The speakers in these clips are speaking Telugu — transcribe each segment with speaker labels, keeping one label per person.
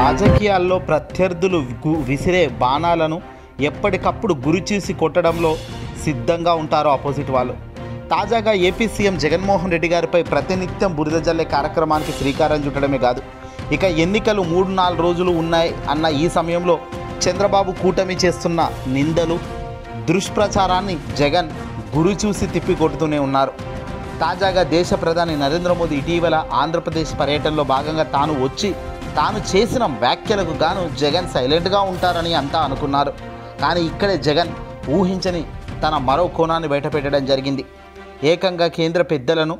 Speaker 1: రాజకీయాల్లో ప్రత్యర్థులు విసిరే బాణాలను ఎప్పటికప్పుడు గురిచూసి కొట్టడంలో సిద్ధంగా ఉంటారు ఆపోజిట్ వాళ్ళు. తాజాగా ఏపీ సీఎం జగన్మోహన్ రెడ్డి గారిపై ప్రతినిత్యం బురద జల్లే కార్యక్రమానికి శ్రీకారం చుట్టడమే కాదు, ఇక ఎన్నికలు 3-4 రోజులు ఉన్నాయి అన్న ఈ సమయంలో చంద్రబాబు కూటమి చేస్తున్న నిందలు, దుష్ప్రచారాన్ని జగన్ గురిచూసి తిప్పికొడుతూనే ఉన్నారు. తాజాగా దేశ ప్రధాని నరేంద్ర మోదీ ఇటీవల ఆంధ్రప్రదేశ్ పర్యటనలో భాగంగా తాను చేసిన వ్యాఖ్యలకు గాను జగన్ సైలెంట్గా ఉంటారని అంతా అనుకున్నారు. కానీ ఇక్కడే జగన్ ఊహించని తన మరో కోణాన్ని బయటపెట్టడం జరిగింది. ఏకంగా కేంద్ర పెద్దలను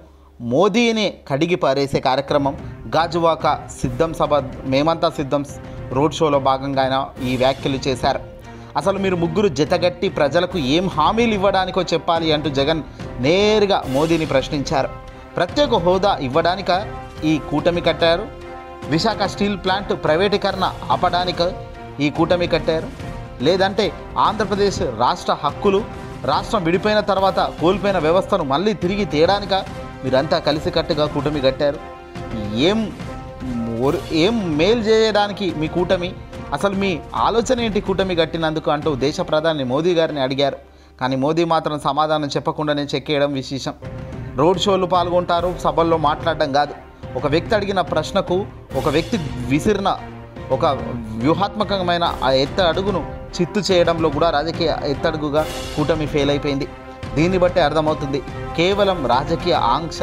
Speaker 1: మోదీనే కడిగి పారేసే కార్యక్రమం గాజువాక సిద్ధం సభ మేమంతా సిద్ధం రోడ్ షోలో భాగంగా ఆయన ఈ వ్యాఖ్యలు చేశారు. అసలు మీరు ముగ్గురు జతగట్టి ప్రజలకు ఏం హామీలు ఇవ్వడానికో చెప్పాలి అంటూ జగన్ నేరుగా మోదీని ప్రశ్నించారు. ప్రత్యేక హోదా ఇవ్వడానిక ఈ కూటమి కట్టారు? విశాఖ స్టీల్ ప్లాంట్ ప్రైవేటీకరణ ఆపడానికి ఈ కూటమి కట్టారు? లేదంటే ఆంధ్రప్రదేశ్ రాష్ట్ర హక్కులు రాష్ట్రం విడిపోయిన తర్వాత కోల్పోయిన వ్యవస్థను మళ్ళీ తిరిగి తేయడానిక మీరంతా కలిసికట్టుగా కూటమి కట్టారు? ఏం మేలు చేయడానికి మీ కూటమి? అసలు మీ ఆలోచన ఏంటి కూటమి కట్టినందుకు అంటూ దేశ ప్రధాని మోదీ గారిని అడిగారు. కానీ మోదీ మాత్రం సమాధానం చెప్పకుండానే చెక్కేయడం విశేషం. రోడ్ షోలు పాల్గొంటారు, సభల్లో మాట్లాడడం కాదు. ఒక వ్యక్తి అడిగిన ప్రశ్నకు ఒక వ్యక్తి విసిరిన ఒక వ్యూహాత్మకమైన ఆ ఎత్తడుగును చిత్తు చేయడంలో కూడా రాజకీయ ఎత్తడుగుగా కూటమి ఫెయిల్ అయిపోయింది. దీన్ని బట్టి అర్థమవుతుంది, కేవలం రాజకీయ ఆంక్ష,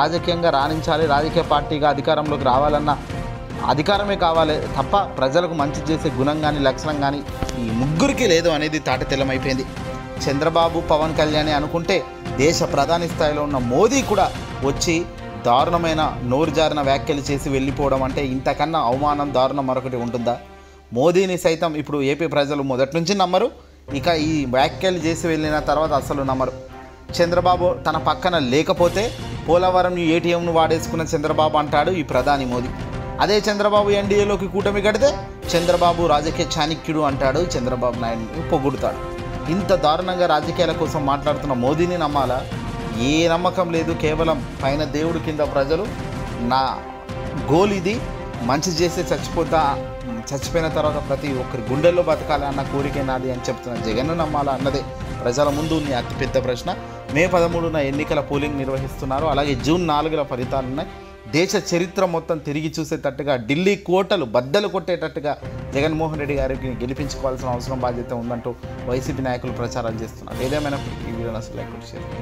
Speaker 1: రాజకీయంగా రాణించాలి, రాజకీయ పార్టీగా అధికారంలోకి రావాలన్న అధికారమే కావాలి తప్ప ప్రజలకు మంచి చేసే గుణం కానీ లక్షణం కానీ ఈ ముగ్గురికి లేదు అనేది తాటతెల్లమైపోయింది. చంద్రబాబు, పవన్ కళ్యాణ్ అనుకుంటే దేశ ప్రధాని స్థాయిలో ఉన్న మోదీ కూడా వచ్చి దారుణమైన నోరు జారిన వ్యాఖ్యలు చేసి వెళ్ళిపోవడం అంటే ఇంతకన్నా అవమానం, దారుణం మరొకటి ఉంటుందా? మోదీని సైతం ఇప్పుడు ఏపీ ప్రజలు మొదటి నుంచి నమ్మరు, ఇక ఈ వ్యాఖ్యలు చేసి వెళ్ళిన తర్వాత అసలు నమ్మరు. చంద్రబాబు తన పక్కన లేకపోతే పోలవరం ఏటీఎంను వాడేసుకున్న చంద్రబాబు అంటాడు ఈ ప్రధాని మోదీ. అదే చంద్రబాబు ఎన్డీఏలోకి కూటమి కడితే చంద్రబాబు రాజకీయ చాణక్యుడు అంటాడు చంద్రబాబు నాయుడుని పొగుడుతాడు. ఇంత దారుణంగా రాజకీయాల కోసం మాట్లాడుతున్న మోదీని నమ్మాలా? ఏ నమ్మకం లేదు. కేవలం పైన దేవుడి కింద ప్రజలు నా గోల్ ఇది, మంచి చేసి చచ్చిపోయిన తర్వాత ప్రతి ఒక్కరి గుండెల్లో బతకాలి అన్న కోరికే నాది అని చెప్తున్న జగన్ను నమ్మాలా అన్నదే ప్రజల ముందు ఉన్న అతిపెద్ద ప్రశ్న. మే 13న ఎన్నికల పోలింగ్ నిర్వహిస్తున్నారు. అలాగే జూన్ 4న ఫలితాలు ఉన్నాయి. దేశ చరిత్ర మొత్తం తిరిగి చూసేటట్టుగా, ఢిల్లీ కోటలు బద్దలు కొట్టేటట్టుగా జగన్మోహన్ రెడ్డి గారికి గెలిపించుకోవాల్సిన అవసరం, బాధ్యత ఉందంటూ వైసీపీ నాయకులు ప్రచారాలు చేస్తున్నారు. ఏదేమైనా ఈ వీడియోని అసలు లైక్ చేయండి.